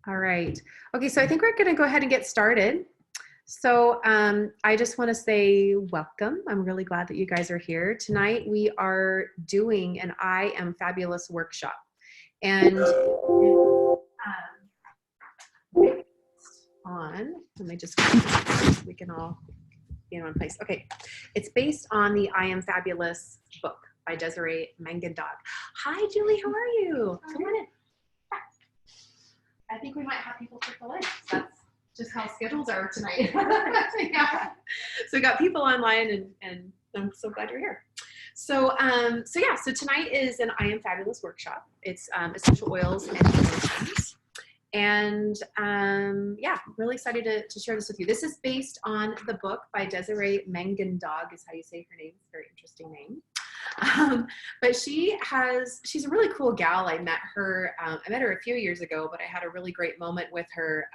All right. Okay, so I think we're going to go ahead and get started. So I just want to say welcome. I'm really glad that you guys are here. Tonight we are doing an I Am Fabulous workshop. And let me just, we can all be in one place. Okay, it's based on the I Am Fabulous book by Desiree Mangandog. Hi, Julie, how are you? Come on in. I think we might have people trickle in. That's just how schedules are tonight. Yeah. So we got people online, and I'm so glad you're here. So so tonight is an I Am Fabulous workshop. It's essential oils and emotions. And yeah, really excited to share this with you. This is based on the book by Desiree Mangandog, is how you say her name. It's a very interesting name. But she's a really cool gal. I met her a few years ago, but I had a really great moment with her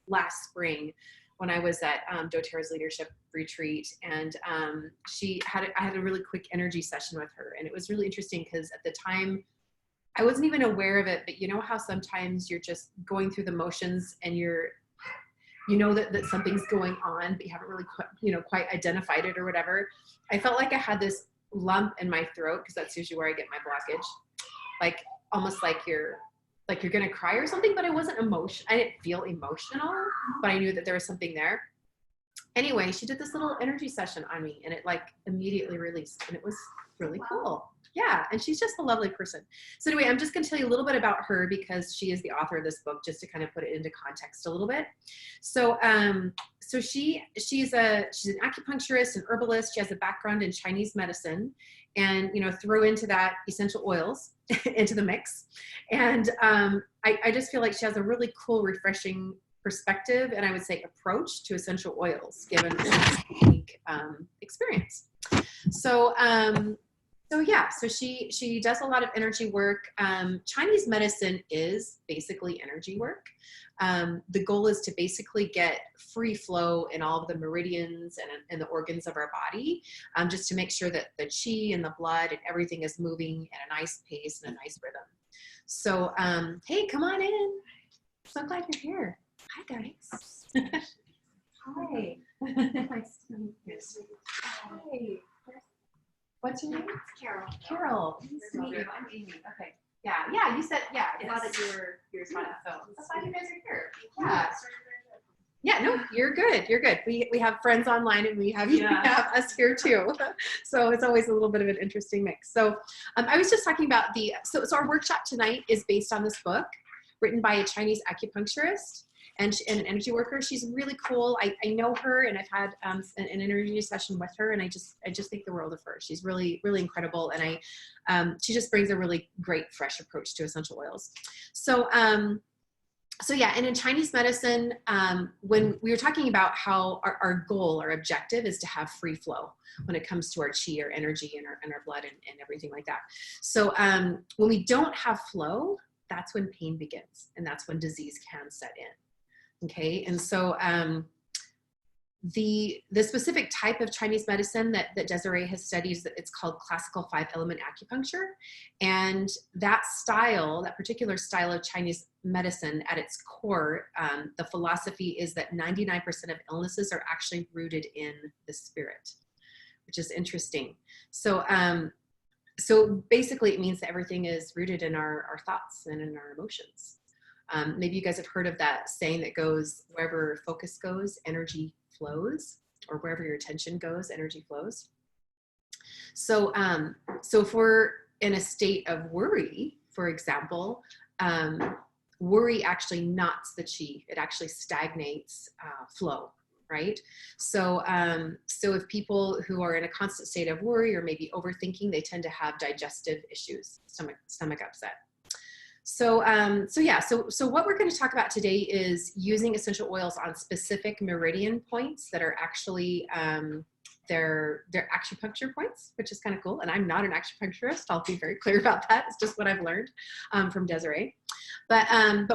last spring when I was at doTERRA's leadership retreat, and I had a really quick energy session with her, and it was really interesting because at the time I wasn't even aware of it, but you know how sometimes you're just going through the motions and you know that something's going on, but you haven't really quite identified it or whatever. I felt like I had this lump in my throat, because that's usually where I get my blockage, like almost like you're gonna cry or something, but I didn't feel emotional, but I knew that there was something there. Anyway, she did this little energy session on me, and it like immediately released, and it was really cool. Yeah, and she's just a lovely person. So anyway, I'm just going to tell you a little bit about her because she is the author of this book, just to kind of put it into context a little bit. So she's an acupuncturist and herbalist. She has a background in Chinese medicine, and throw into that essential oils into the mix. And I just feel like she has a really cool, refreshing perspective, and I would say approach to essential oils, given her unique experience. So she does a lot of energy work. Chinese medicine is basically energy work. The goal is to basically get free flow in all of the meridians and the organs of our body, just to make sure that the chi and the blood and everything is moving at a nice pace and a nice rhythm. So, hey, come on in. So glad you're here. Hi, guys. Hi. Nice to meet you. Hi. What's your name? It's Carol. Carol. Nice to meet you. I'm Amy. Okay. Yeah. You said, yeah. I saw that you were responding. So that's why you guys are here. Yeah. Yeah. No, you're good. You're good. We have friends online, and we have us here too. So it's always a little bit of an interesting mix. So I was just talking about so our workshop tonight is based on this book written by a Chinese acupuncturist and an energy worker. She's really cool. I know her, and I've had an energy session with her, and I just think the world of her. She's really, really incredible, and she just brings a really great, fresh approach to essential oils. So yeah, and in Chinese medicine, when we were talking about how our goal, our objective is to have free flow when it comes to our chi, our energy, and our blood and everything like that. So when we don't have flow, that's when pain begins, and that's when disease can set in. Okay, and so the specific type of Chinese medicine that Desiree has studied, it's called classical 5-element acupuncture, and that particular style of Chinese medicine, at its core, the philosophy is that 99% of illnesses are actually rooted in the spirit, which is interesting. So basically, it means that everything is rooted in our thoughts and in our emotions. Maybe you guys have heard of that saying that goes, wherever focus goes, energy flows, or wherever your attention goes, energy flows. So if we're in a state of worry, for example, worry actually knots the chi. It actually stagnates flow, right? So if people who are in a constant state of worry or maybe overthinking, they tend to have digestive issues, stomach upset. So what we're going to talk about today is using essential oils on specific meridian points that are actually acupuncture points, which is kind of cool. And I'm not an acupuncturist. I'll be very clear about that. It's just what I've learned from Desiree. But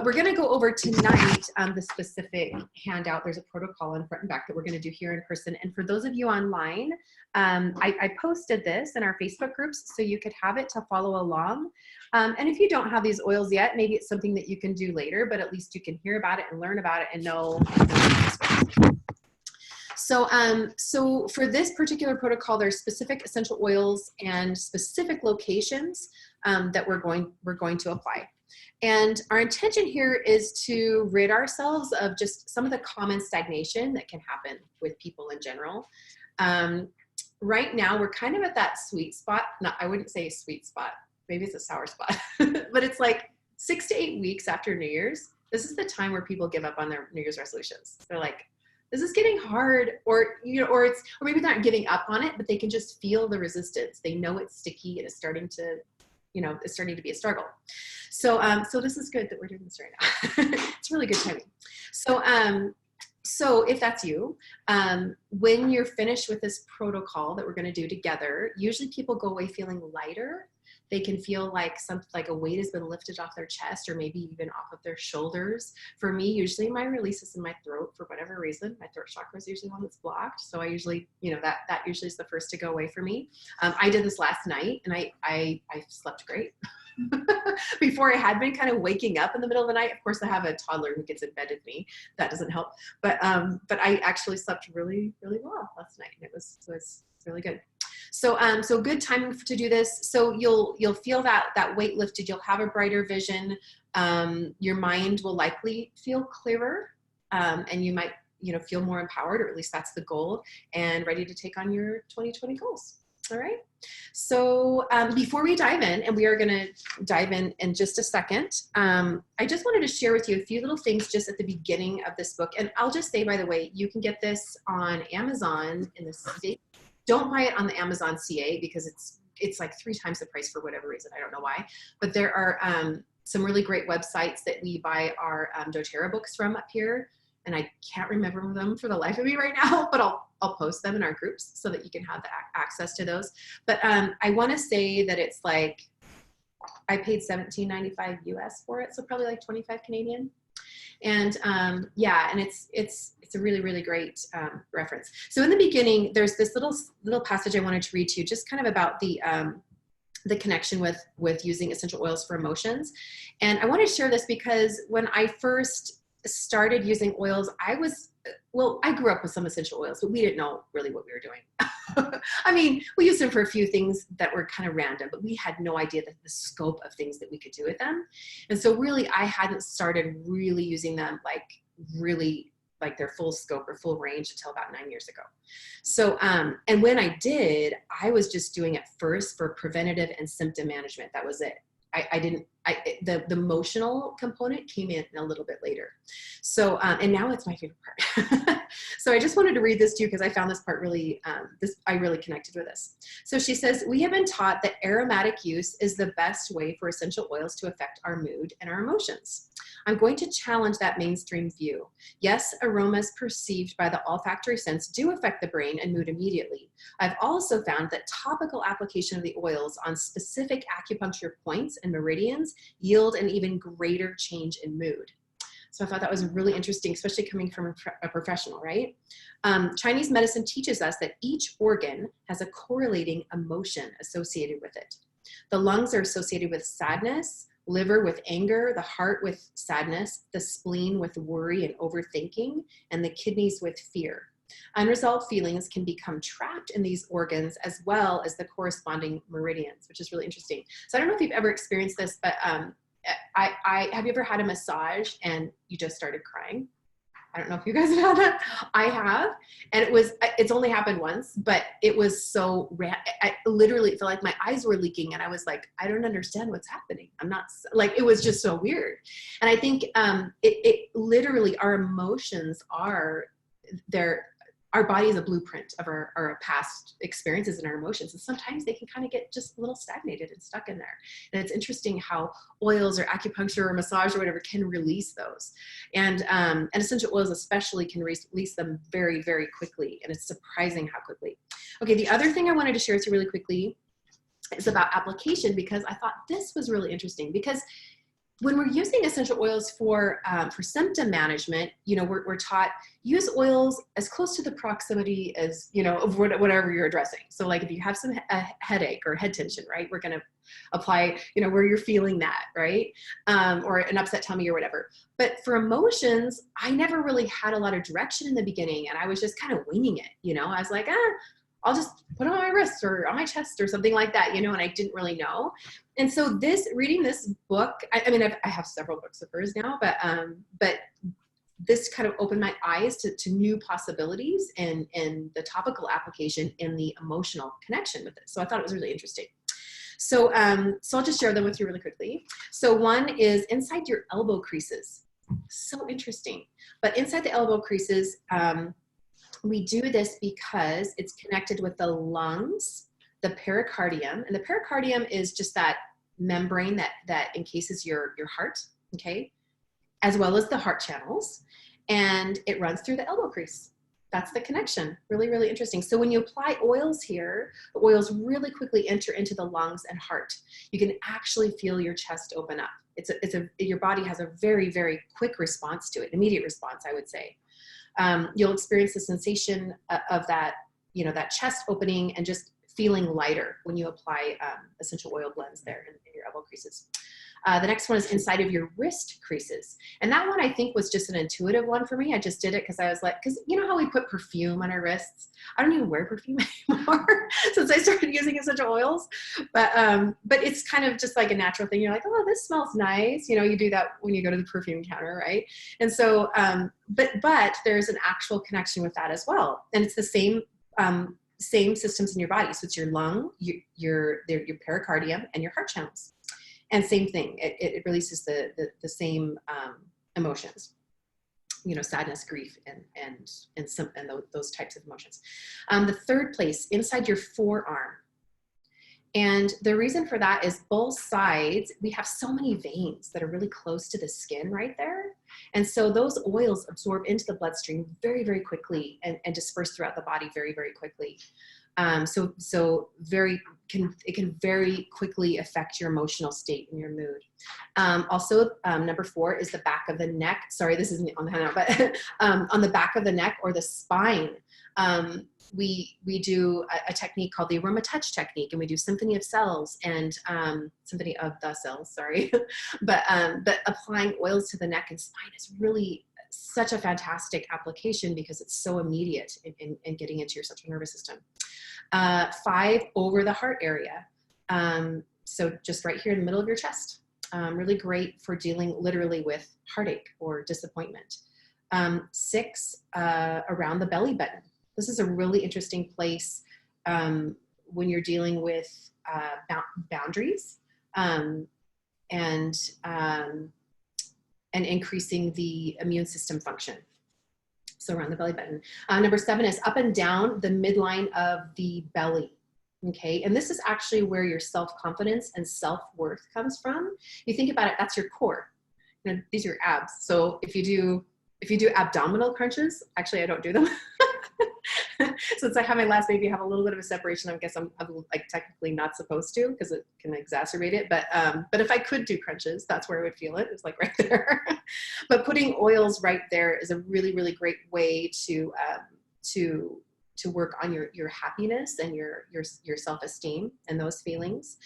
we're going to go over tonight the specific handout. There's a protocol in front and back that we're going to do here in person. And for those of you online, I posted this in our Facebook groups so you could have it to follow along. And if you don't have these oils yet, maybe it's something that you can do later, but at least you can hear about it and learn about it and know. So for this particular protocol, there's specific essential oils and specific locations that we're going to apply. And our intention here is to rid ourselves of just some of the common stagnation that can happen with people in general. Right now, we're kind of at that sweet spot. No, I wouldn't say a sweet spot. Maybe it's a sour spot. But it's like 6 to 8 weeks after New Year's. This is the time where people give up on their New Year's resolutions. They're like, this is getting hard, or maybe they're not giving up on it, but they can just feel the resistance. They know it's sticky and it's starting to be a struggle. So this is good that we're doing this right now. It's really good timing. So if that's you, when you're finished with this protocol that we're going to do together, usually people go away feeling lighter. They can feel like a weight has been lifted off their chest or maybe even off of their shoulders. For me, usually my release is in my throat for whatever reason. My throat chakra is usually one that's blocked. So I usually, that usually is the first to go away for me. I did this last night and I slept great. Before I had been kind of waking up in the middle of the night. Of course, I have a toddler who gets in bed with me. That doesn't help. But I actually slept really, really well last night. And it was really good. So good timing to do this. So you'll feel that weight lifted. You'll have a brighter vision. Your mind will likely feel clearer, and you might feel more empowered, or at least that's the goal, and ready to take on your 2020 goals. All right. So before we dive in, and we are going to dive in just a second, I just wanted to share with you a few little things just at the beginning of this book. And I'll just say, by the way, you can get this on Amazon in the States. Don't buy it on the Amazon CA because it's like 3 times the price for whatever reason. I don't know why. But there are some really great websites that we buy our doTERRA books from up here. And I can't remember them for the life of me right now, but I'll post them in our groups so that you can have the access to those. But I want to say that it's like, I paid $17.95 US for it. So probably like 25 Canadian. And and it's a really, really great reference. So in the beginning, there's this little passage I wanted to read to you, just kind of about the connection with using essential oils for emotions. And I want to share this because when I first started using oils, I grew up with some essential oils, but we didn't know really what we were doing. I mean, we used them for a few things that were kind of random, but we had no idea the scope of things that we could do with them. And so really, I hadn't started really using them like their full scope or full range until about 9 years ago. So, and when I did, I was just doing it first for preventative and symptom management. That was it. The emotional component came in a little bit later. So, and now it's my favorite part. So I just wanted to read this to you because I found this part really, I really connected with this. So she says, we have been taught that aromatic use is the best way for essential oils to affect our mood and our emotions. I'm going to challenge that mainstream view. Yes, aromas perceived by the olfactory sense do affect the brain and mood immediately. I've also found that topical application of the oils on specific acupuncture points and meridians yield an even greater change in mood. So I thought that was really interesting, especially coming from a professional, right? Chinese medicine teaches us that each organ has a correlating emotion associated with it. The lungs are associated with sadness, liver with anger, the heart with sadness, the spleen with worry and overthinking, and the kidneys with fear. Unresolved feelings can become trapped in these organs as well as the corresponding meridians, which is really interesting. So I don't know if you've ever experienced this, but have you ever had a massage and you just started crying? I don't know if you guys have had that. I have. And it's only happened once, but it was so I literally felt like my eyes were leaking and I was like, I don't understand what's happening. I'm not like, it was just so weird. And I think it literally, our emotions are our body is a blueprint of our past experiences and our emotions. And sometimes they can kind of get just a little stagnated and stuck in there. And it's interesting how oils or acupuncture or massage or whatever can release those. And essential oils especially can release them very, very quickly. And it's surprising how quickly. Okay, the other thing I wanted to share with you really quickly is about application, because I thought this was really interesting. Because when we're using essential oils for symptom management, you know, we're taught use oils as close to the proximity as, you know, of whatever you're addressing. So like if you have some headache or head tension, right, we're going to apply, you know, where you're feeling that, right, or an upset tummy or whatever. But for emotions, I never really had a lot of direction in the beginning, and I was just kind of winging it. You know, I was like, I'll just put it on my wrist or on my chest or something like that, you know, and I didn't really know. And so reading this book, I mean, I have several books of hers now, but this kind of opened my eyes to new possibilities and the topical application and the emotional connection with it. So I thought it was really interesting. So I'll just share them with you really quickly. So one is inside your elbow creases. So interesting. But inside the elbow creases, we do this because it's connected with the lungs, the pericardium, and the pericardium is just that membrane that encases your heart, okay, as well as the heart channels, and it runs through the elbow crease. That's the connection. Really, really interesting. So when you apply oils here, the oils really quickly enter into the lungs and heart. You can actually feel your chest open up. Your body has a very, very quick response to it, immediate response, I would say. You'll experience the sensation of that, you know, that chest opening and just feeling lighter when you apply essential oil blends there in your elbow creases. The next one is inside of your wrist creases. And that one I think was just an intuitive one for me. I just did it because I was like, because you know how we put perfume on our wrists? I don't even wear perfume anymore since I started using essential oils. But it's kind of just like a natural thing. You're like, oh, this smells nice. You know, you do that when you go to the perfume counter, right? And so, but there's an actual connection with that as well. And it's the same systems in your body. So it's your lung, your pericardium, and your heart channels. And same thing, it releases the same emotions, you know, sadness, grief, and those types of emotions. The third place, inside your forearm. And the reason for that is both sides, we have so many veins that are really close to the skin right there. And so those oils absorb into the bloodstream very, very quickly and disperse throughout the body very, very quickly. It can very quickly affect your emotional state and your mood. Also, number 4 is the back of the neck. Sorry, this isn't on the handout, but on the back of the neck or the spine, we do a technique called the aroma touch technique, and we do symphony of cells and symphony of the cells. Sorry, but applying oils to the neck and spine is really such a fantastic application because it's so immediate in getting into your central nervous system. 5, over the heart area. So just right here in the middle of your chest. Really great for dealing literally with heartache or disappointment. 6, around the belly button. This is a really interesting place when you're dealing with boundaries and increasing the immune system function. So around the belly button. Number 7 is up and down the midline of the belly. Okay, and this is actually where your self-confidence and self-worth comes from. You think about it, that's your core. You know, these are your abs. So if you do abdominal crunches, actually I don't do them. Since I have my last baby, I have a little bit of a separation. I guess I'm like technically not supposed to because it can exacerbate it. But if I could do crunches, that's where I would feel it. It's like right there. But putting oils right there is a really, really great way to work on your happiness and your self-esteem and those feelings.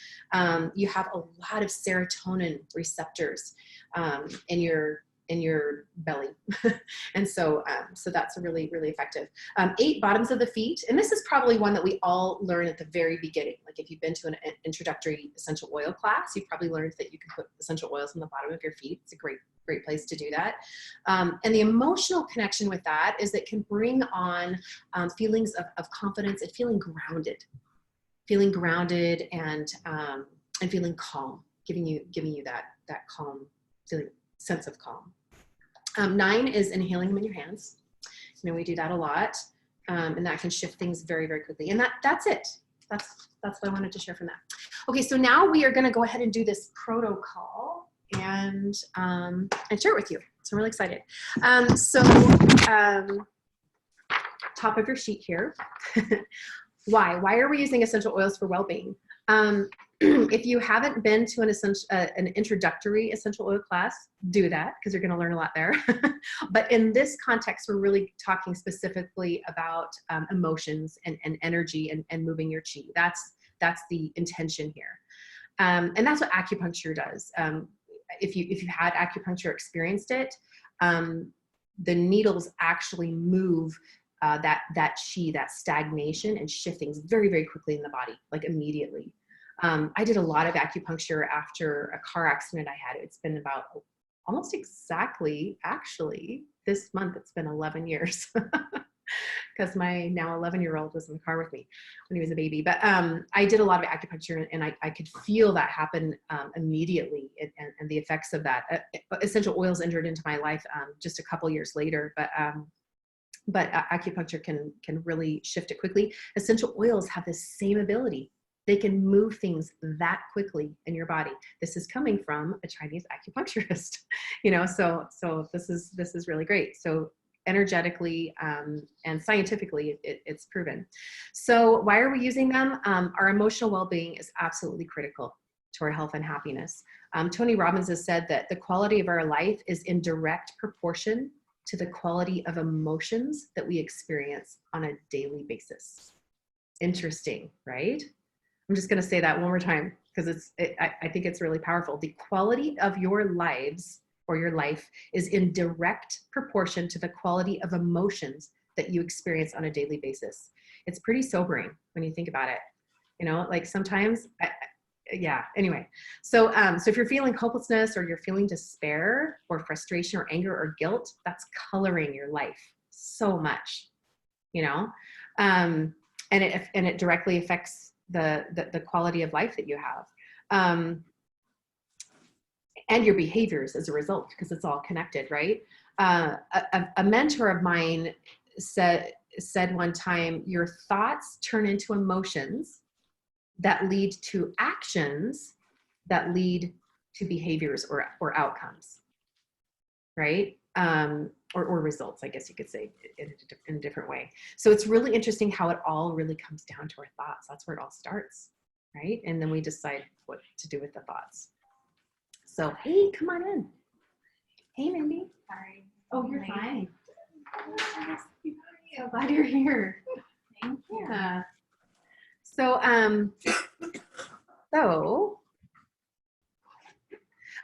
You have a lot of serotonin receptors in your belly. And so that's really, really effective. 8, bottoms of the feet. And this is probably one that we all learn at the very beginning. Like if you've been to an introductory essential oil class, you've probably learned that you can put essential oils on the bottom of your feet. It's a great place to do that. And the emotional connection with that is that can bring on feelings of confidence and feeling grounded and feeling calm, giving you that calm feeling, sense of calm. 9 is inhaling them in your hands. You know, we do that a lot. And that can shift things very, very quickly. And that's it. That's what I wanted to share from that. Okay, so now we are going to go ahead and do this protocol and share it with you. So I'm really excited. Top of your sheet here. Why are we using essential oils for well-being? If you haven't been to an introductory essential oil class, do that because you're going to learn a lot there. But in this context, we're really talking specifically about emotions and energy and moving your chi. That's the intention here. And that's what acupuncture does. If you've had acupuncture, experienced it, the needles actually move that chi, that stagnation, and shift things very, very quickly in the body, like immediately. I did a lot of acupuncture after a car accident I had. It's been about almost exactly, actually, this month, it's been 11 years because my now 11-year-old was in the car with me when he was a baby. But I did a lot of acupuncture, and I could feel that happen immediately, and the effects of that. Essential oils entered into my life just a couple years later, but acupuncture can really shift it quickly. Essential oils have the same ability. They can move things that quickly in your body. This is coming from a Chinese acupuncturist, so this is really great. So energetically and scientifically, it's proven. So why are we using them? Our emotional well-being is absolutely critical to our health and happiness. Tony Robbins has said that the quality of our life is in direct proportion to the quality of emotions that we experience on a daily basis. Interesting, right? I'm just going to say that one more time because I think it's really powerful. The quality of your lives or your life is in direct proportion to the quality of emotions that you experience on a daily basis. It's pretty sobering when you think about it. Like sometimes, anyway. So if you're feeling hopelessness or you're feeling despair or frustration or anger or guilt, that's coloring your life so much, and it directly affects the quality of life that you have, and your behaviors as a result, because it's all connected, right? A mentor of mine said one time, your thoughts turn into emotions that lead to actions that lead to behaviors or outcomes, right? Or results, I guess you could say, in a different way. So it's really interesting how it all really comes down to our thoughts. That's where it all starts, right? And then we decide what to do with the thoughts. So, hey, come on in. Hey, Mindy. Sorry. Oh, you're fine. So glad you're here. Thank you. Yeah.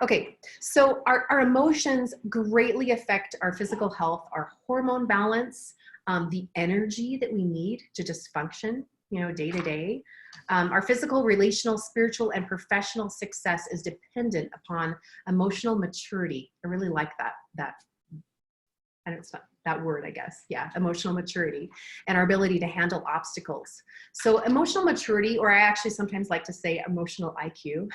Okay, so our emotions greatly affect our physical health, our hormone balance, the energy that we need to just function, day to day. Our physical, relational, spiritual, and professional success is dependent upon emotional maturity. I really like that. And it's not that word, I guess. Yeah, emotional maturity and our ability to handle obstacles. So emotional maturity, or I actually sometimes like to say emotional IQ,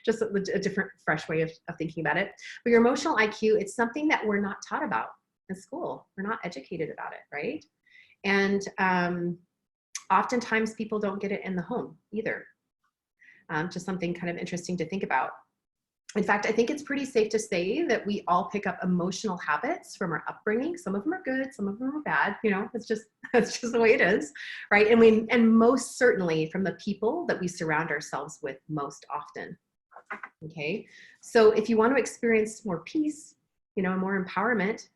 just a different, fresh way of thinking about it. But your emotional IQ, it's something that we're not taught about in school. We're not educated about it, right? And oftentimes people don't get it in the home either. Just something kind of interesting to think about. In fact, I think it's pretty safe to say that we all pick up emotional habits from our upbringing. Some of them are good, some of them are bad. It's just the way it is, right? And most certainly from the people that we surround ourselves with most often. Okay, so if you want to experience more peace, more empowerment,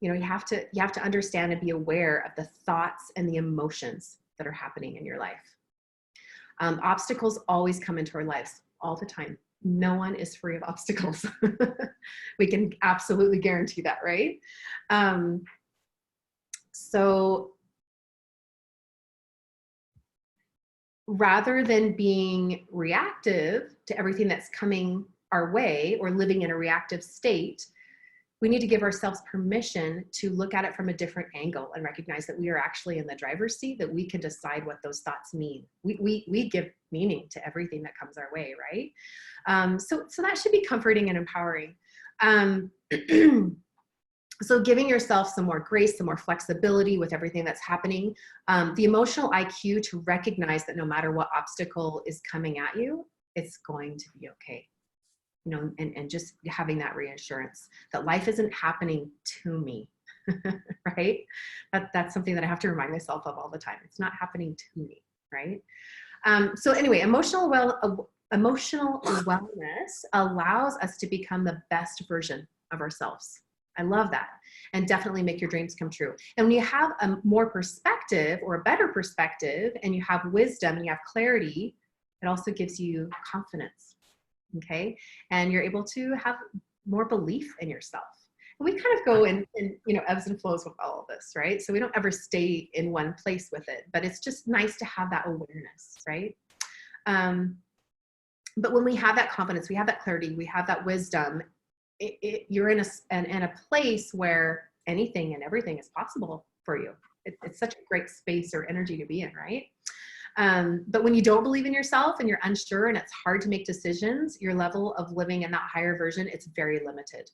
you have to understand and be aware of the thoughts and the emotions that are happening in your life. Obstacles always come into our lives all the time. No one is free of obstacles. We can absolutely guarantee that, right? So rather than being reactive to everything that's coming our way or living in a reactive state, we need to give ourselves permission to look at it from a different angle and recognize that we are actually in the driver's seat, that we can decide what those thoughts mean. We give meaning to everything that comes our way, right? So that should be comforting and empowering. So giving yourself some more grace, some more flexibility with everything that's happening, the emotional IQ to recognize that no matter what obstacle is coming at you, it's going to be okay. You know, and just having that reassurance that life isn't happening to me, right? That's something that I have to remind myself of all the time. It's not happening to me, right? So anyway, emotional wellness allows us to become the best version of ourselves. I love that. And definitely make your dreams come true. And when you have a more perspective or a better perspective, and you have wisdom and you have clarity, it also gives you confidence. Okay. And you're able to have more belief in yourself. And we kind of go in you know, ebbs and flows with all of this, right? So we don't ever stay in one place with it, but it's just nice to have that awareness, right? But when we have that confidence, we have that clarity, we have that wisdom, you're in a place where anything and everything is possible for you. It's such a great space or energy to be in, right? But when you don't believe in yourself and you're unsure and it's hard to make decisions, your level of living in that higher version, it's very limited.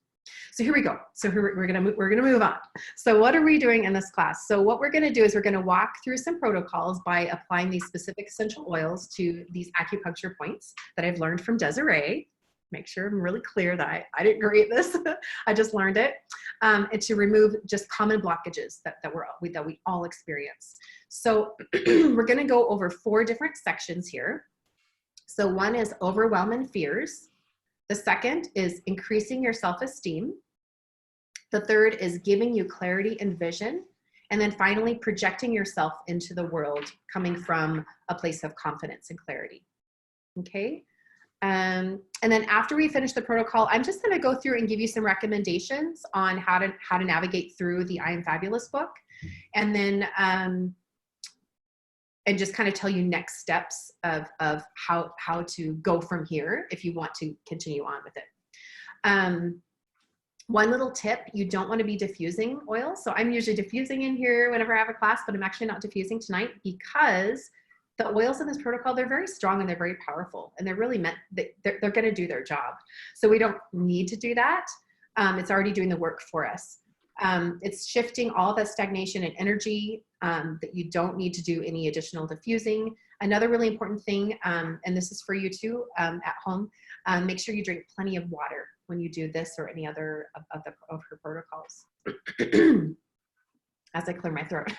So here we go. So we're gonna move on. So what are we doing in this class? So what we're gonna do is we're gonna walk through some protocols by applying these specific essential oils to these acupuncture points that I've learned from Desiree. Make sure I'm really clear that I didn't create this. I just learned it. And to remove just common blockages that we all experience. So we're gonna go over 4 different sections here. So one is overwhelm and fears. The second is increasing your self-esteem. The third is giving you clarity and vision. And then finally, projecting yourself into the world, coming from a place of confidence and clarity. Okay. And then after we finish the protocol, I'm just going to go through and give you some recommendations on how to navigate through the I Am Fabulous book. And then, and just kind of tell you next steps of how to go from here if you want to continue on with it. One little tip, you don't want to be diffusing oil. So I'm usually diffusing in here whenever I have a class, but I'm actually not diffusing tonight because the oils in this protocol, they're very strong and they're very powerful and they're really meant, they're going to do their job. So we don't need to do that. It's already doing the work for us. It's shifting all that stagnation and energy that you don't need to do any additional diffusing. Another really important thing, and this is for you too at home, make sure you drink plenty of water when you do this or any other of her protocols. As I clear my throat.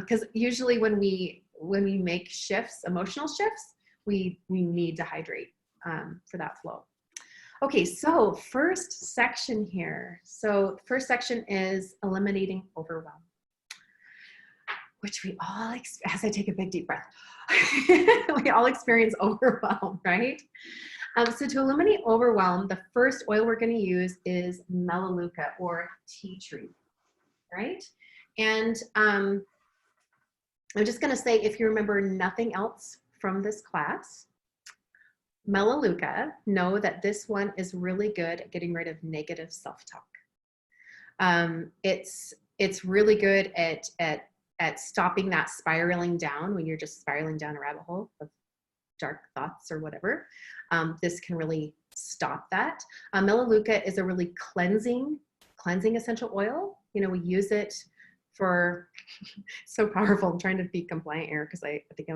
Because usually when we make shifts, emotional shifts, we need to hydrate for that flow. Okay, so first section here. So first section is eliminating overwhelm, which we all, as I take a big deep breath, we all experience overwhelm, right? So to eliminate overwhelm, the first oil we're going to use is Melaleuca or tea tree, right? And I'm just going to say, if you remember nothing else from this class, Melaleuca, know that this one is really good at getting rid of negative self-talk. It's really good at stopping that spiraling down when you're just spiraling down a rabbit hole of dark thoughts or whatever. This can really stop that. Melaleuca is a really cleansing essential oil. You know, we use it for, so powerful. I'm trying to be compliant here because I think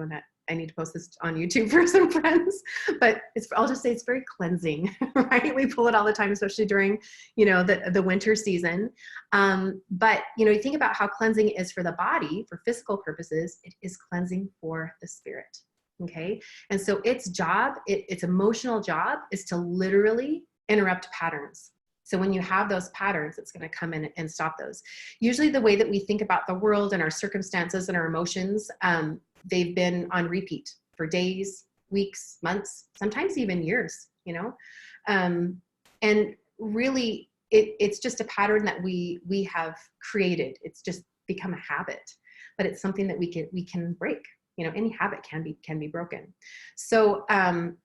I need to post this on YouTube for some friends, but I'll just say it's very cleansing, right? We pull it all the time, especially during, you know, the winter season. But, you know, you think about how cleansing it is for the body, for physical purposes, it is cleansing for the spirit. Okay. And so its job, its emotional job is to literally interrupt patterns. So when you have those patterns, it's going to come in and stop those. Usually the way that we think about the world and our circumstances and our emotions, they've been on repeat for days, weeks, months, sometimes even years, you know? And really it's just a pattern that we have created. It's just become a habit, but it's something that we can break. You know, any habit can be broken. So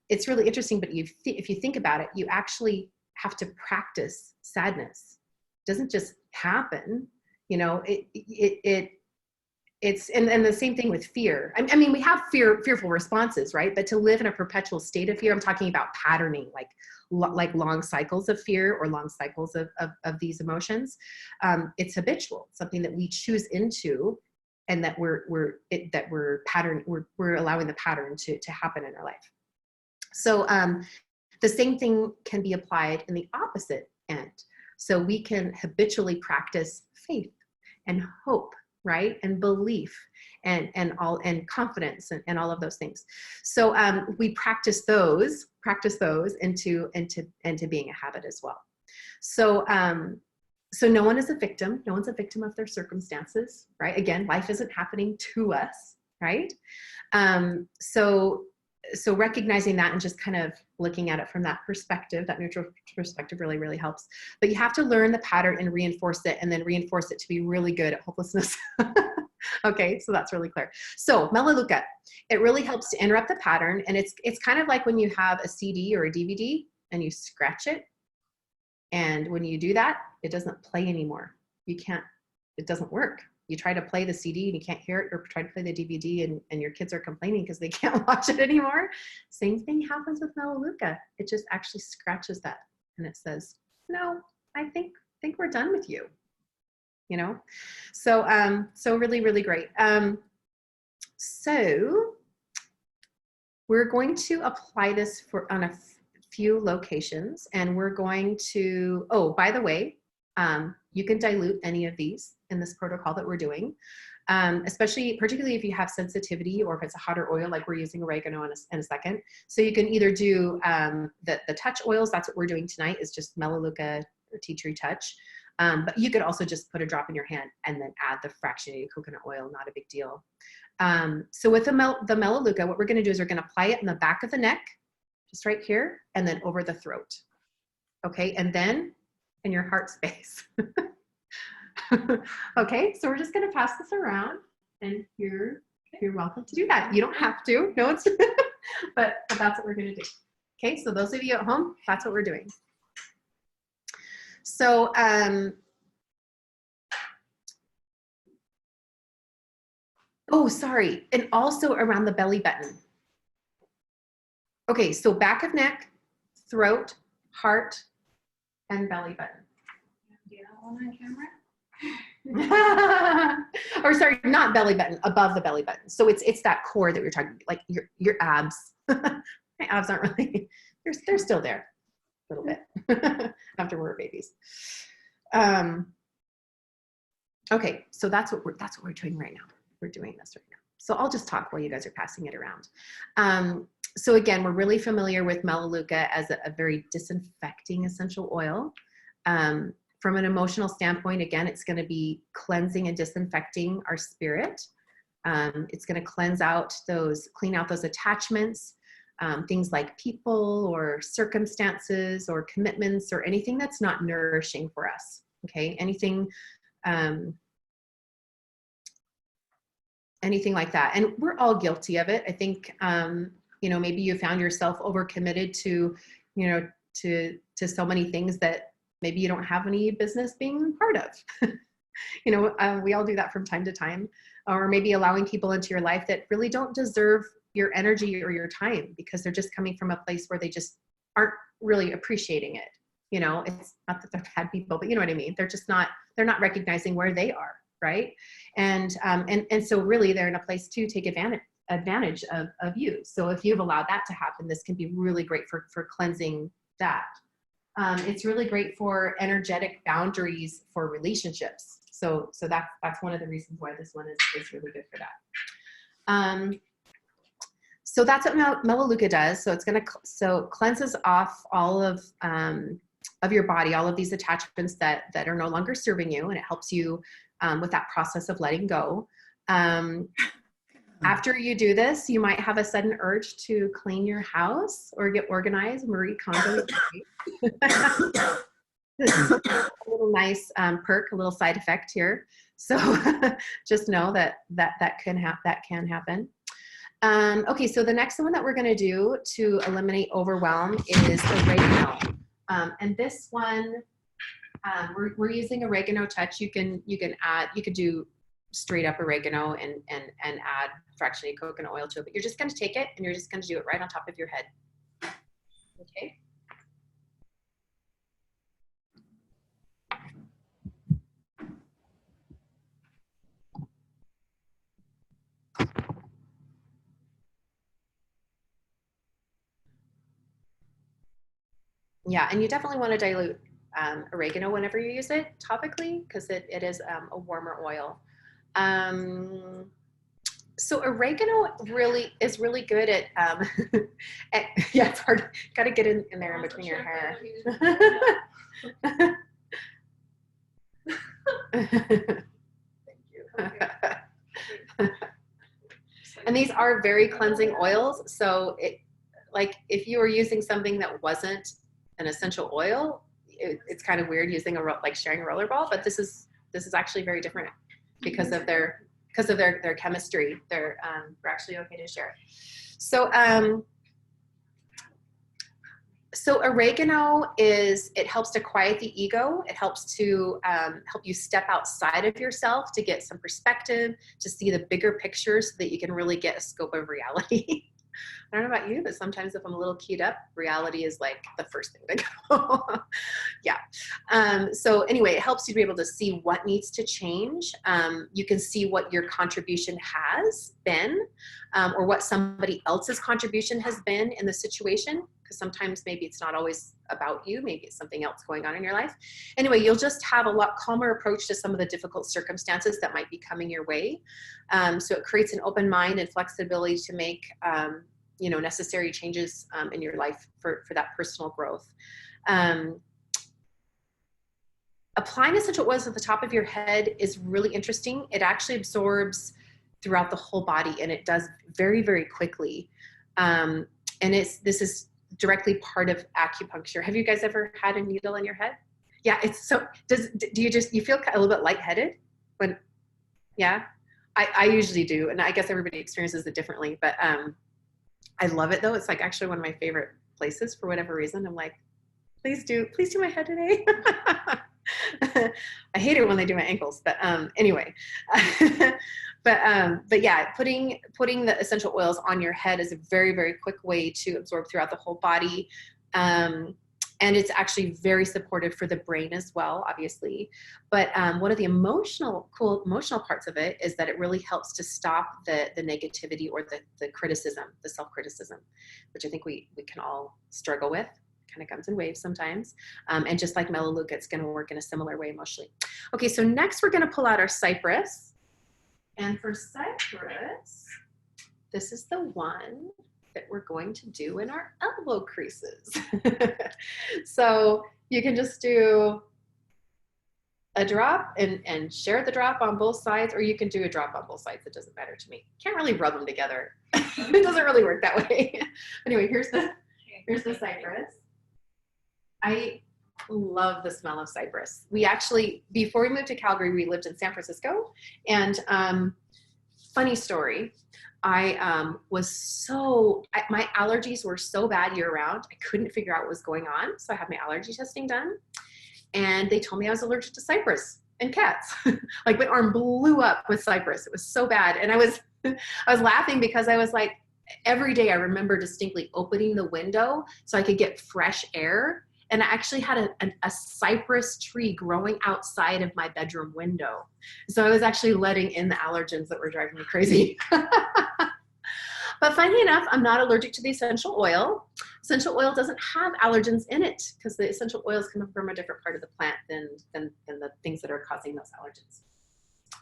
it's really interesting, but if you think about it, you actually have to practice sadness. It doesn't just happen, you know, it and the same thing with fear. I mean, we have fearful responses, right? But to live in a perpetual state of fear, I'm talking about patterning, like long cycles of fear or long cycles of these emotions. It's habitual, something that we choose into, and that we're allowing the pattern to happen in our life. So the same thing can be applied in the opposite end. So we can habitually practice faith and hope, right? And belief and confidence and all of those things. So we practice those into being a habit as well. So so no one is a victim. No one's a victim of their circumstances, right? Again, life isn't happening to us, right? So recognizing that and just kind of looking at it from that perspective, that neutral perspective really, really helps. But you have to learn the pattern and reinforce it, and then reinforce it to be really good at hopelessness. Okay, so that's really clear. So Melaleuca, it really helps to interrupt the pattern. And it's kind of like when you have a CD or a DVD and you scratch it. And when you do that, it doesn't play anymore. It doesn't work. You try to play the CD and you can't hear it, or try to play the DVD and your kids are complaining because they can't watch it anymore. Same thing happens with Melaleuca. It just actually scratches that and it says, no, I think we're done with you. You know? So, so really, really great. So we're going to apply this on a few locations, and we're going to, oh, by the way, you can dilute any of these in this protocol that we're doing, particularly if you have sensitivity or if it's a hotter oil, like we're using oregano in a second. So you can either do the touch oils. That's what we're doing tonight, is just Melaleuca or tea tree touch. But you could also just put a drop in your hand and then add the fractionated coconut oil, not a big deal. So with the Melaleuca, what we're gonna do is we're gonna apply it in the back of the neck, just right here, and then over the throat. Okay, and then in your heart space. Okay, so we're just gonna pass this around, and you're welcome to do that. You don't have to, no, it's, but that's what we're gonna do. Okay, so those of you at home, that's what we're doing. So, oh, sorry, and also around the belly button. Okay, so back of neck, throat, heart, and belly button. Do you have one on camera? Or sorry, not belly button, above the belly button. So it's that core that we're talking, like your abs. My abs aren't really, they're still there a little bit after we're babies. Okay, so that's what we're doing right now. We're doing this right now. So I'll just talk while you guys are passing it around. So again, we're really familiar with Melaleuca as a very disinfecting essential oil. From an emotional standpoint, again, it's going to be cleansing and disinfecting our spirit. It's going to clean out those attachments, things like people or circumstances or commitments or anything that's not nourishing for us. Okay, anything like that. And we're all guilty of it. I think, you know, maybe you found yourself overcommitted to, you know, to so many things that maybe you don't have any business being part of. You know, we all do that from time to time, or maybe allowing people into your life that really don't deserve your energy or your time because they're just coming from a place where they just aren't really appreciating it. You know, it's not that they're bad people, but you know what I mean? They're not recognizing where they are. Right. And so really they're in a place to take advantage of you. So if you've allowed that to happen, this can be really great for cleansing that. It's really great for energetic boundaries for relationships. So that's one of the reasons why this one is really good for that. So that's what Melaleuca does. So it's cleanses off all of your body, all of these attachments that are no longer serving you, and it helps you with that process of letting go. After you do this, you might have a sudden urge to clean your house or get organized. Marie Kondo. This is a little nice perk, a little side effect here. So just know that can happen. Okay, so the next one that we're going to do to eliminate overwhelm is oregano. And this one, we're using oregano touch. You could do straight up oregano and add fractionated coconut oil to it, but you're just going to take it and you're just going to do it right on top of your head. Okay. Yeah, and you definitely want to dilute oregano whenever you use it topically, because it is a warmer oil. So oregano is really good at, yeah, it's hard. Got to get in there in between your hair. Thank you. Okay. And these are very cleansing oils. So like if you were using something that wasn't an essential oil, it's kind of weird using like sharing a roller ball, but this is actually very different because of their chemistry. They're actually okay to share. So so oregano it helps to quiet the ego. It helps to help you step outside of yourself to get some perspective, to see the bigger picture so that you can really get a scope of reality. I don't know about you, but sometimes if I'm a little keyed up, reality is like the first thing to go. Yeah. So anyway, it helps you to be able to see what needs to change. You can see what your contribution has been, or what somebody else's contribution has been in the situation. Because sometimes maybe it's not always about you, maybe it's something else going on in your life. Anyway, you'll just have a lot calmer approach to some of the difficult circumstances that might be coming your way. So it creates an open mind and flexibility to make necessary changes in your life for that personal growth. Applying essential oils at the top of your head is really interesting. It actually absorbs throughout the whole body, and it does very, very quickly. And this is directly part of acupuncture. Have you guys ever had a needle in your head? Yeah, it's so, do you feel a little bit lightheaded when, yeah, I usually do. And I guess everybody experiences it differently, but I love it though. It's like actually one of my favorite places for whatever reason. I'm like, please do my head today. I hate it when they do my ankles, but anyway, but yeah, putting the essential oils on your head is a very, very quick way to absorb throughout the whole body. And it's actually very supportive for the brain as well, obviously. But one of the cool emotional parts of it is that it really helps to stop the negativity or the criticism, the self-criticism, which I think we can all struggle with. Kind of comes in waves sometimes. And just like Melaleuca, it's going to work in a similar way emotionally. Okay, so next we're going to pull out our cypress. And for cypress, this is the one that we're going to do in our elbow creases. So you can just do a drop and share the drop on both sides, or you can do a drop on both sides. It doesn't matter to me. Can't really rub them together. It doesn't really work that way. Anyway, here's the cypress. I love the smell of cypress. We actually, before we moved to Calgary, we lived in San Francisco, and funny story, my allergies were so bad year round, I couldn't figure out what was going on. So I had my allergy testing done, and they told me I was allergic to cypress and cats. Like my arm blew up with cypress. It was so bad. And I was laughing because I was like, every day I remember distinctly opening the window so I could get fresh air. And I actually had a cypress tree growing outside of my bedroom window. So I was actually letting in the allergens that were driving me crazy. But funny enough, I'm not allergic to the essential oil. Essential oil doesn't have allergens in it because the essential oils come from a different part of the plant than the things that are causing those allergens.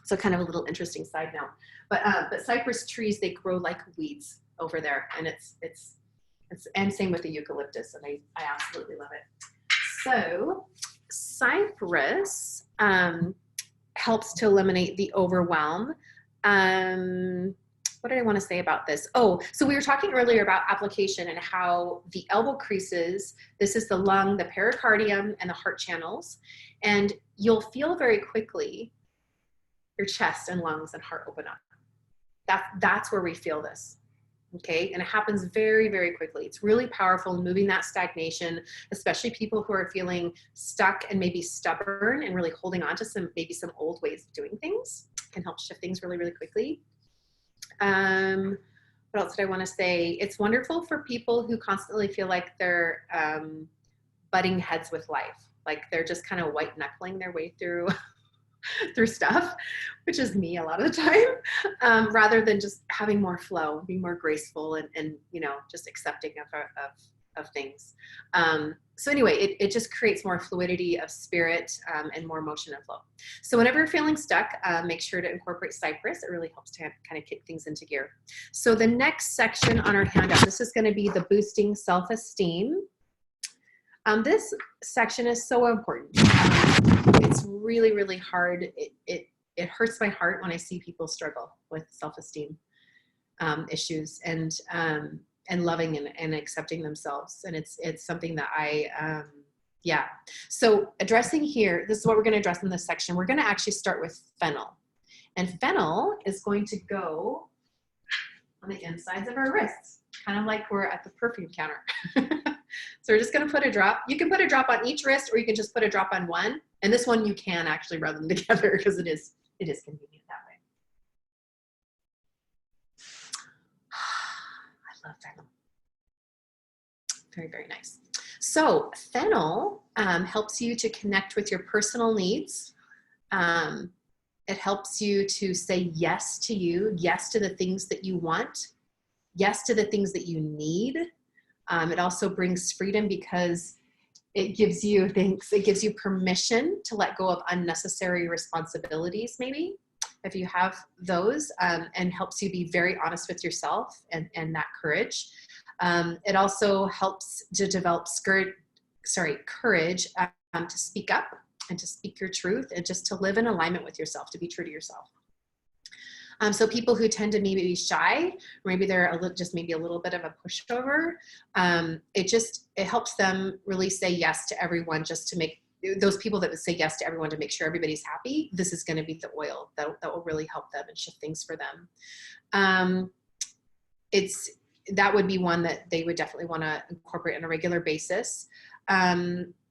So kind of a little interesting side note. But cypress trees, they grow like weeds over there, and it's and same with the eucalyptus, and I absolutely love it. So cypress helps to eliminate the overwhelm. What did I want to say about this? Oh, so we were talking earlier about application and how the elbow creases, this is the lung, the pericardium, and the heart channels. And you'll feel very quickly your chest and lungs and heart open up. That's where we feel this. Okay, and it happens very, very quickly. It's really powerful in moving that stagnation, especially people who are feeling stuck and maybe stubborn and really holding on to maybe some old ways of doing things. It can help shift things really, really quickly. What else did I want to say? It's wonderful for people who constantly feel like they're butting heads with life, like they're just kind of white knuckling their way through through stuff, which is me a lot of the time, rather than just having more flow, being more graceful and you know, just accepting of things. So anyway, it just creates more fluidity of spirit and more motion and flow. So whenever you're feeling stuck, make sure to incorporate cypress. It really helps to kind of kick things into gear. So the next section on our handout, this is going to be the boosting self-esteem. This section is so important. It's really, really hard. It hurts my heart when I see people struggle with self-esteem issues and loving and accepting themselves. And it's something that yeah. So addressing here, this is what we're going to address in this section. We're going to actually start with fennel. And fennel is going to go on the insides of our wrists, kind of like we're at the perfume counter. So we're just going to put a drop. You can put a drop on each wrist, or you can just put a drop on one. And this one you can actually rub them together because it is convenient that way. I love fennel. Very, very nice. So fennel helps you to connect with your personal needs. It helps you to say yes to you, yes to the things that you want, yes to the things that you need. It also brings freedom because it gives you permission to let go of unnecessary responsibilities, maybe, if you have those, and helps you be very honest with yourself and that courage. It also helps to develop courage to speak up and to speak your truth and just to live in alignment with yourself, to be true to yourself. So people who tend to maybe be shy, or maybe they're maybe a little bit of a pushover, it helps them really say yes to everyone, just to make those people that would say yes to everyone to make sure everybody's happy. This is going to be the oil that will really help them and shift things for them. That would be one that they would definitely want to incorporate on a regular basis.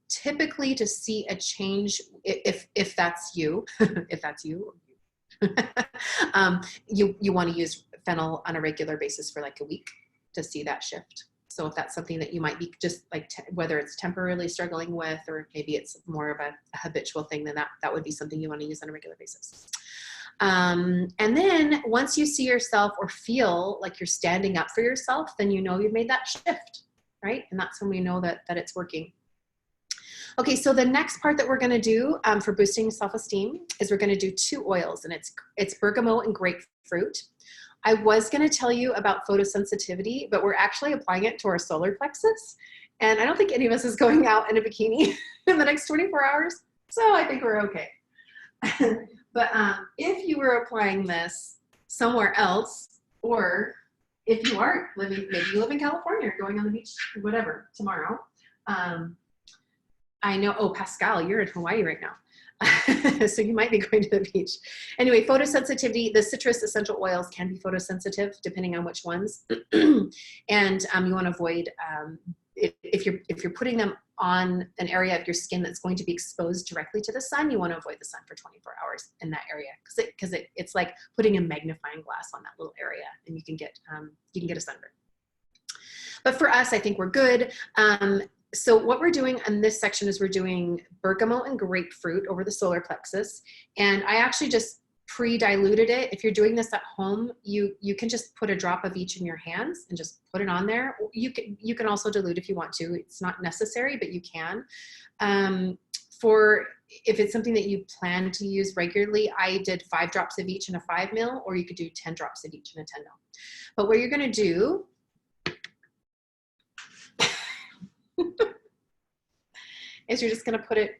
Typically to see a change, if that's you, if that's you, you want to use fennel on a regular basis for like a week to see that shift. So if that's something that you might be just like, whether it's temporarily struggling with, or maybe it's more of a habitual thing, then that would be something you want to use on a regular basis. And then once you see yourself or feel like you're standing up for yourself, then you know you've made that shift, right? And that's when we know that it's working. Okay, so the next part that we're going to do for boosting self-esteem is we're going to do 2 oils, and it's bergamot and grapefruit. I was going to tell you about photosensitivity, but we're actually applying it to our solar plexus, and I don't think any of us is going out in a bikini in the next 24 hours, so I think we're okay. But if you were applying this somewhere else, or if you aren't maybe you live in California or going on the beach, whatever, tomorrow, I know, oh, Pascal, you're in Hawaii right now. So you might be going to the beach. Anyway, photosensitivity, the citrus essential oils can be photosensitive depending on which ones. And you want to avoid, if you're putting them on an area of your skin that's going to be exposed directly to the sun, you want to avoid the sun for 24 hours in that area, because it's like putting a magnifying glass on that little area, and you can get a sunburn. But for us, I think we're good. So what we're doing in this section is we're doing bergamot and grapefruit over the solar plexus. And I actually just pre-diluted it. If you're doing this at home, you can just put a drop of each in your hands and just put it on there. You can also dilute if you want to. It's not necessary, but you can. If it's something that you plan to use regularly, I did 5 drops of each in a 5 ml, or you could do 10 drops of each in a 10 ml. But what you're going to do is you're just going to put it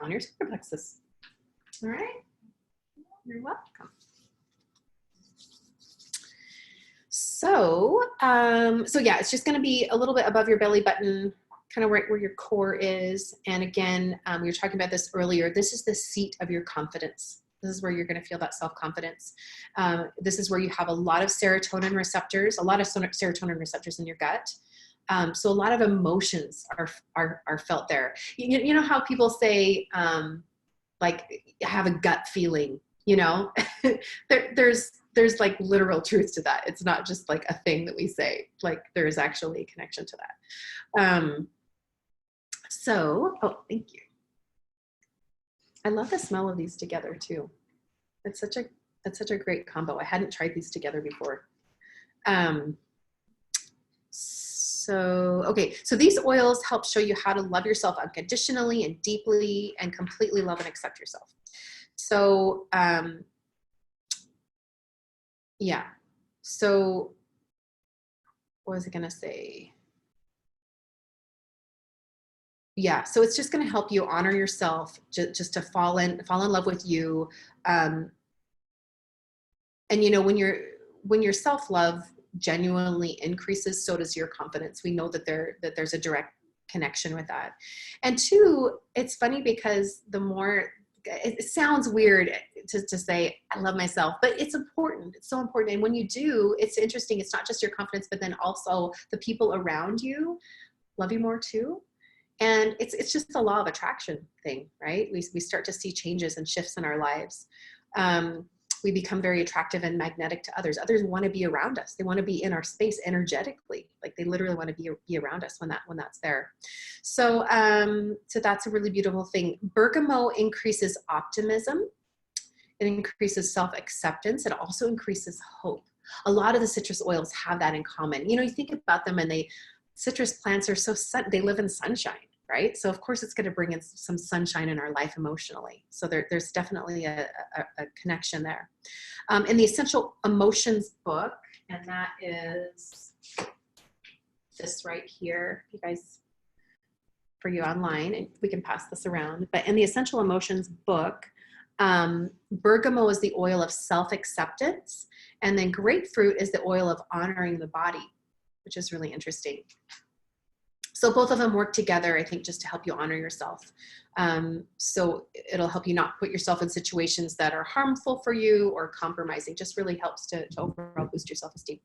on your solar plexus. All right. You're welcome. So yeah, it's just going to be a little bit above your belly button, kind of right where your core is. And again, we were talking about this earlier. This is the seat of your confidence. This is where you're going to feel that self-confidence. This is where you have a lot of serotonin receptors, in your gut. So a lot of emotions are felt there. You know how people say, like, have a gut feeling, you know, there's like literal truth to that. It's not just like a thing that we say, like there is actually a connection to that. Oh, thank you. I love the smell of these together too. It's such a great combo. I hadn't tried these together before. Okay, so these oils help show you how to love yourself unconditionally and deeply and completely love and accept yourself. So, yeah. So what was I going to say? Yeah, so it's just going to help you honor yourself, just to fall in love with you. And you know, when your self-love genuinely increases, so does your confidence. We know that there's a direct connection with that. And two, it's funny because the more, it sounds weird to say I love myself, but it's important. It's so important. And when you do, it's interesting. It's not just your confidence, but then also the people around you love you more too. And it's just the law of attraction thing, right? We start to see changes and shifts in our lives. We become very attractive and magnetic to others. Others want to be around us. They want to be in our space energetically. Like they literally want to be around us when that's there. So, so that's a really beautiful thing. Bergamo increases optimism. It increases self-acceptance. It also increases hope. A lot of the citrus oils have that in common. You know, you think about them and citrus plants are they live in sunshine, right? So of course it's going to bring in some sunshine in our life emotionally. So there's definitely a connection there. In the Essential Emotions book, and that is this right here, you guys, for you online, and we can pass this around. But in the Essential Emotions book, bergamot is the oil of self-acceptance, and then grapefruit is the oil of honoring the body, which is really interesting. So both of them work together, I think, just to help you honor yourself. So it'll help you not put yourself in situations that are harmful for you or compromising. Just really helps to overall boost your self-esteem.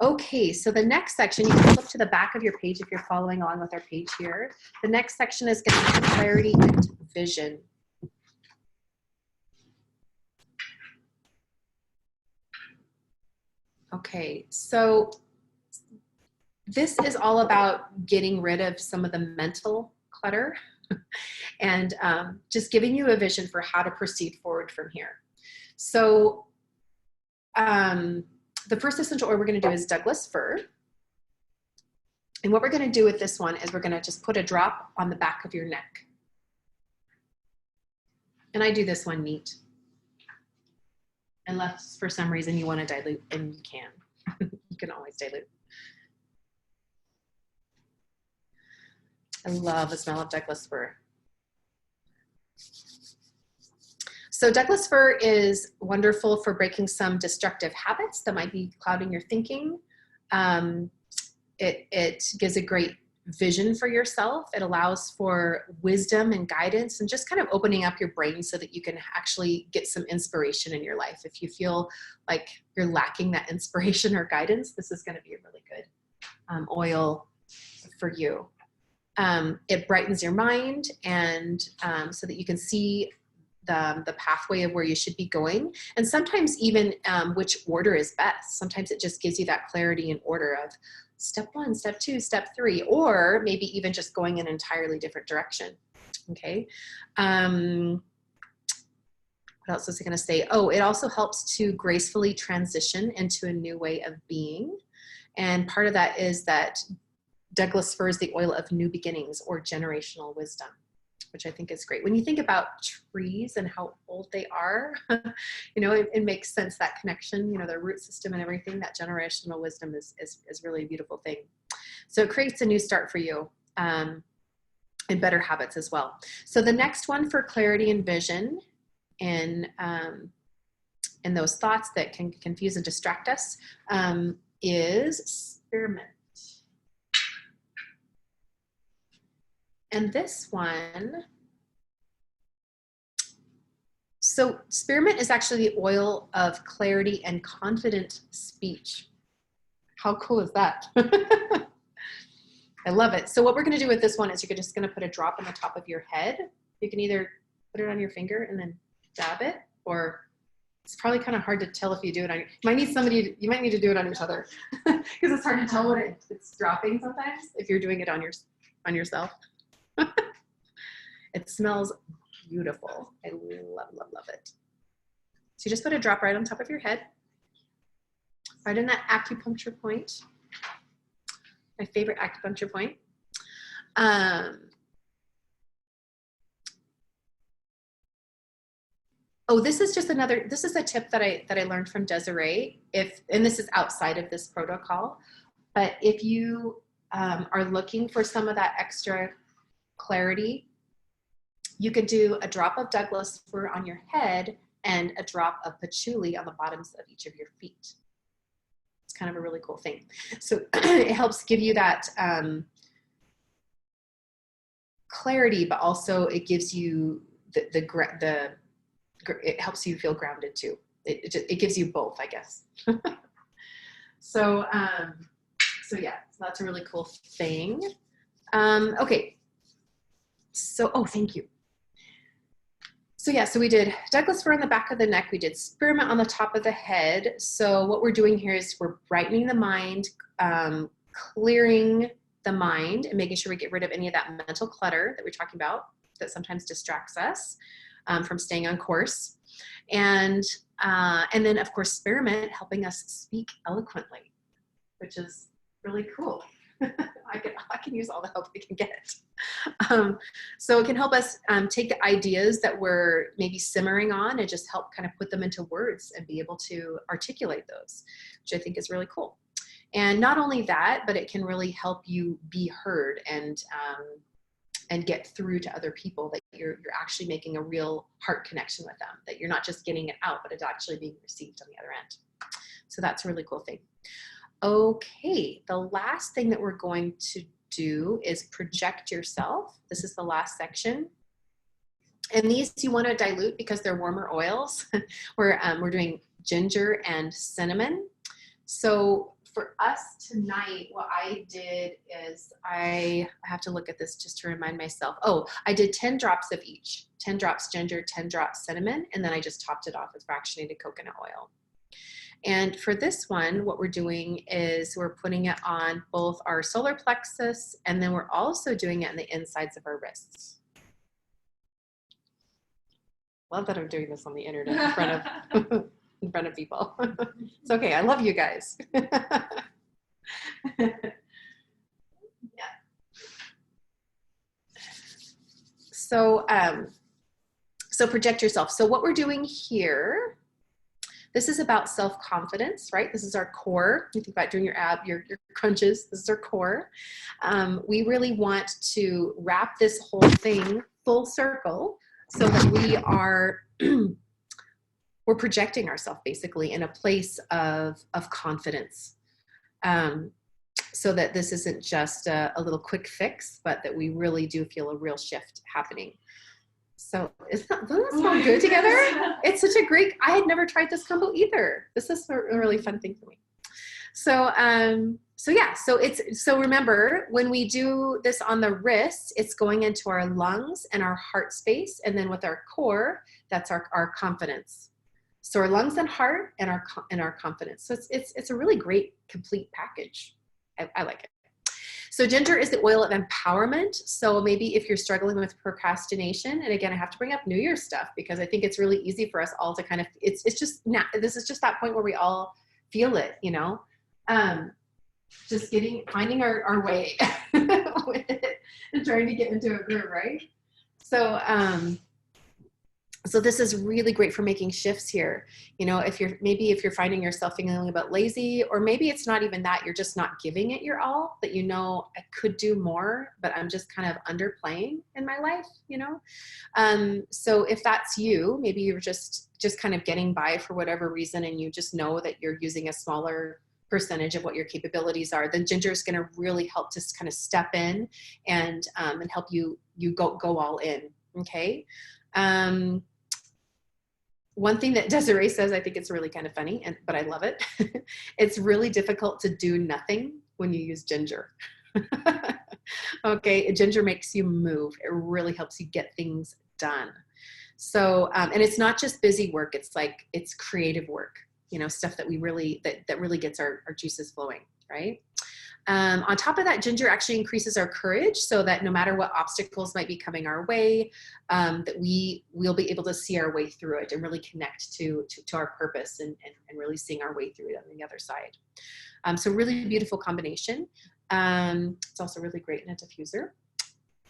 Okay, so the next section, you can flip to the back of your page if you're following along with our page here. The next section is going to be clarity and vision. Okay, so this is all about getting rid of some of the mental clutter and just giving you a vision for how to proceed forward from here. So the first essential oil we're going to do is Douglas fir. And what we're going to do with this one is we're going to just put a drop on the back of your neck. And I do this one neat. Unless for some reason you want to dilute, and you can. You can always dilute. I love the smell of Douglas fir. So Douglas fir is wonderful for breaking some destructive habits that might be clouding your thinking. It gives a great vision for yourself. It allows for wisdom and guidance and just kind of opening up your brain so that you can actually get some inspiration in your life. If you feel like you're lacking that inspiration or guidance, this is going to be a really good oil for you. It brightens your mind and so that you can see the pathway of where you should be going. And sometimes even which order is best. Sometimes it just gives you that clarity and order of step 1, step 2, step 3, or maybe even just going in an entirely different direction. Okay. What else was I going to say? Oh, it also helps to gracefully transition into a new way of being. And part of that is that Douglas fir is the oil of new beginnings or generational wisdom, which I think is great. When you think about trees and how old they are, you know, it makes sense, that connection, you know, their root system and everything. That generational wisdom is really a beautiful thing. So it creates a new start for you and better habits as well. So the next one for clarity and vision and those thoughts that can confuse and distract us is spearmint. And this one, So spearmint is actually the oil of clarity and confident speech. How cool is that? I love it. So what we're going to do with this one is you're just going to put a drop on the top of your head. You can either put it on your finger and then dab it, or it's probably kind of hard to tell if you do it on your, you might need to do it on each other because it's hard to tell what it's dropping sometimes if you're doing it on yourself. It smells beautiful. I love, love, love it. So you just put a drop right on top of your head, right in that acupuncture point. My favorite acupuncture point. Oh, this is just this is a tip that I learned from Desiree, and this is outside of this protocol, but if you are looking for some of that extra clarity, you could do a drop of Douglas fir on your head and a drop of patchouli on the bottoms of each of your feet. It's kind of a really cool thing. So it helps give you that clarity, but also it gives you it helps you feel grounded too. It gives you both, I guess. So yeah, so that's a really cool thing. Okay. So, oh, thank you. So yeah, so we did Douglas fir on the back of the neck. We did spearmint on the top of the head. So what we're doing here is we're brightening the mind, clearing the mind, and making sure we get rid of any of that mental clutter that we're talking about that sometimes distracts us from staying on course. And then of course, spearmint helping us speak eloquently, which is really cool. I can use all the help we can get. So it can help us take the ideas that we're maybe simmering on and just help kind of put them into words and be able to articulate those, which I think is really cool. And not only that, but it can really help you be heard and get through to other people, that you're actually making a real heart connection with them, that you're not just getting it out, but it's actually being received on the other end. So that's a really cool thing. Okay, the last thing that we're going to do is project yourself. This is the last section. And these you want to dilute because they're warmer oils. We're doing ginger and cinnamon. So for us tonight, what I did is I have to look at this just to remind myself. Oh, I did 10 drops of each, 10 drops ginger, 10 drops cinnamon, and then I just topped it off with fractionated coconut oil. And for this one, what we're doing is we're putting it on both our solar plexus, and then we're also doing it on the insides of our wrists. Love that I'm doing this on the internet in front of people. It's okay. I love you guys. Yeah. So project yourself. So what we're doing here, this is about self-confidence, right? This is our core. You think about doing your crunches. This is our core. We really want to wrap this whole thing full circle so that we are, we're projecting ourselves basically in a place of confidence. So that this isn't just a little quick fix, but that we really do feel a real shift happening. So doesn't that sound good together? It's such a great, I had never tried this combo either. This is a really fun thing for me. So, yeah, so remember when we do this on the wrist, it's going into our lungs and our heart space. And then with our core, that's our confidence. So our lungs and heart and our confidence. So it's a really great complete package. I like it. So ginger is the oil of empowerment. So maybe if you're struggling with procrastination, and again, I have to bring up New Year's stuff because I think it's really easy for us all to kind of, it's just, this is just that point where we all feel it, you know, just finding our way with it and trying to get into a groove, right? So this is really great for making shifts here. You know, if you're finding yourself feeling a bit lazy, or maybe it's not even that, you're just not giving it your all, that you know, I could do more, but I'm just kind of underplaying in my life, you know? So if that's you, maybe you're just kind of getting by for whatever reason, and you just know that you're using a smaller percentage of what your capabilities are, then ginger is going to really help to kind of step in and help you go all in. Okay. one thing that Desiree says, I think it's really kind of funny, but I love it. It's really difficult to do nothing when you use ginger. Okay, ginger makes you move. It really helps you get things done. So, and it's not just busy work. It's creative work, stuff that we really, that really gets our juices flowing, right? On top of that, ginger actually increases our courage so that no matter what obstacles might be coming our way, that we'll be able to see our way through it and really connect to our purpose and really seeing our way through it on the other side. So really beautiful combination. It's also really great in a diffuser.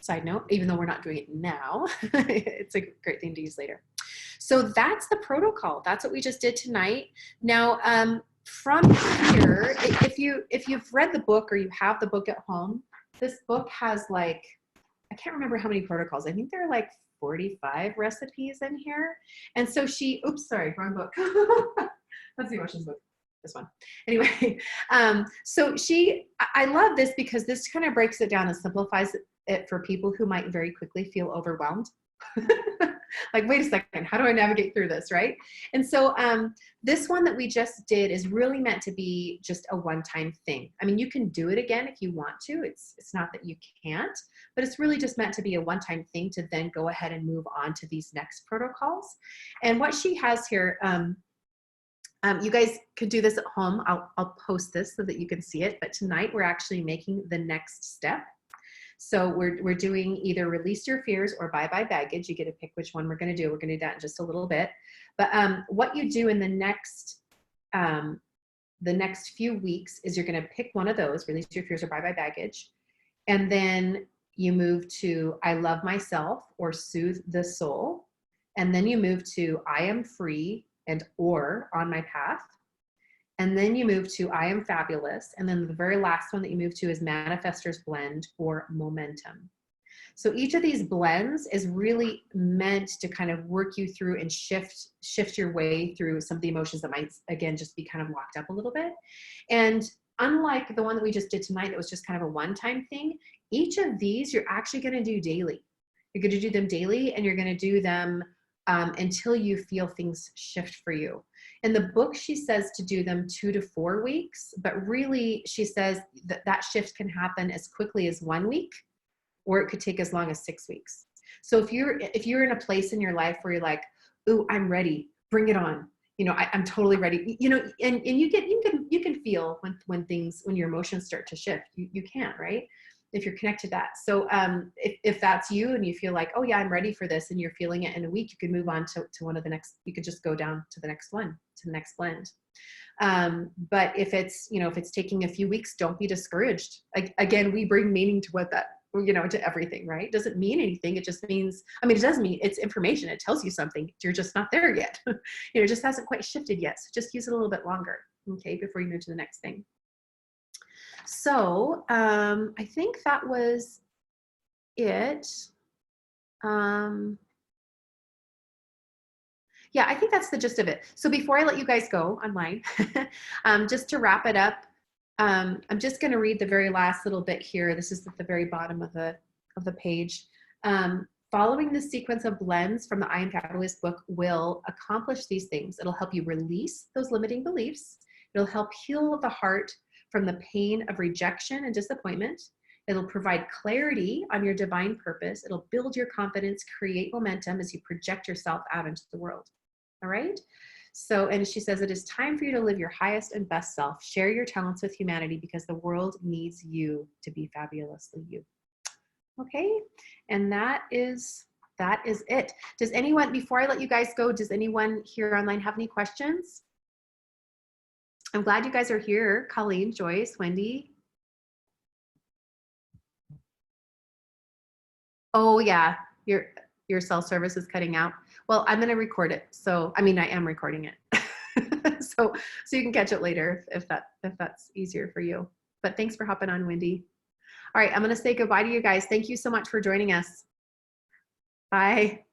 Side note, even though we're not doing it now, it's a great thing to use later. So that's the protocol. That's what we just did tonight. Now, from here, if you've read the book or you have the book at home, this book has I can't remember how many protocols. I think there are 45 recipes in here. And so oops, sorry, wrong book. That's the emotions book. This one. Anyway, so I love this because this kind of breaks it down and simplifies it for people who might very quickly feel overwhelmed. Wait a second, how do I navigate through this, right? And so this one that we just did is really meant to be just a one-time thing. I mean, you can do it again if you want to. It's not that you can't, but it's really just meant to be a one-time thing to then go ahead and move on to these next protocols. And what she has here, you guys could do this at home. I'll post this so that you can see it. But tonight we're actually making the next step. So we're doing either release your fears or bye-bye baggage. You get to pick which one we're going to do. We're going to do that in just a little bit. But what you do in the next few weeks is you're going to pick one of those, release your fears or bye-bye baggage. And then you move to I love myself or soothe the soul. And then you move to I am free and or on my path. And then you move to I am fabulous. And then the very last one that you move to is manifestor's blend or momentum. So each of these blends is really meant to kind of work you through and shift your way through some of the emotions that might, again, just be kind of locked up a little bit. And unlike the one that we just did tonight, that was just kind of a one-time thing, each of these you're actually going to do daily. You're going to do them daily, and you're going to do them until you feel things shift for you. In the book, she says to do them 2 to 4 weeks, but really she says that shift can happen as quickly as 1 week, or it could take as long as 6 weeks. So if you're in a place in your life where you're like, ooh, I'm ready, bring it on. I'm totally ready. And you can feel when your emotions start to shift. You can, right? If you're connected to that. So if that's you and you feel like, oh yeah, I'm ready for this, and you're feeling it in a week, you can move on to one of the next, you could just go down to the next one, to the next blend. But if it's taking a few weeks, don't be discouraged. Again, we bring meaning to what that, to everything, right? It doesn't mean anything. It just means, it does mean it's information. It tells you something. You're just not there yet. It just hasn't quite shifted yet. So just use it a little bit longer, okay, before you move to the next thing. So I think that was it. Yeah, I think that's the gist of it. So before I let you guys go online, just to wrap it up, I'm just going to read the very last little bit here. This is at the very bottom of the page. Following the sequence of blends from the I Am Fabulous book will accomplish these things. It'll help you release those limiting beliefs. It'll help heal the heart from the pain of rejection and disappointment. It'll provide clarity on your divine purpose. It'll build your confidence, create momentum as you project yourself out into the world. All right? So, and she says, it is time for you to live your highest and best self. Share your talents with humanity because the world needs you to be fabulously you. Okay? And that is it. Does anyone, before I let you guys go, does anyone here online have any questions? I'm glad you guys are here. Colleen, Joyce, Wendy. Oh yeah, your cell service is cutting out. Well, I'm going to record it. So, I am recording it. so you can catch it later if that's easier for you. But thanks for hopping on, Wendy. All right, I'm going to say goodbye to you guys. Thank you so much for joining us. Bye.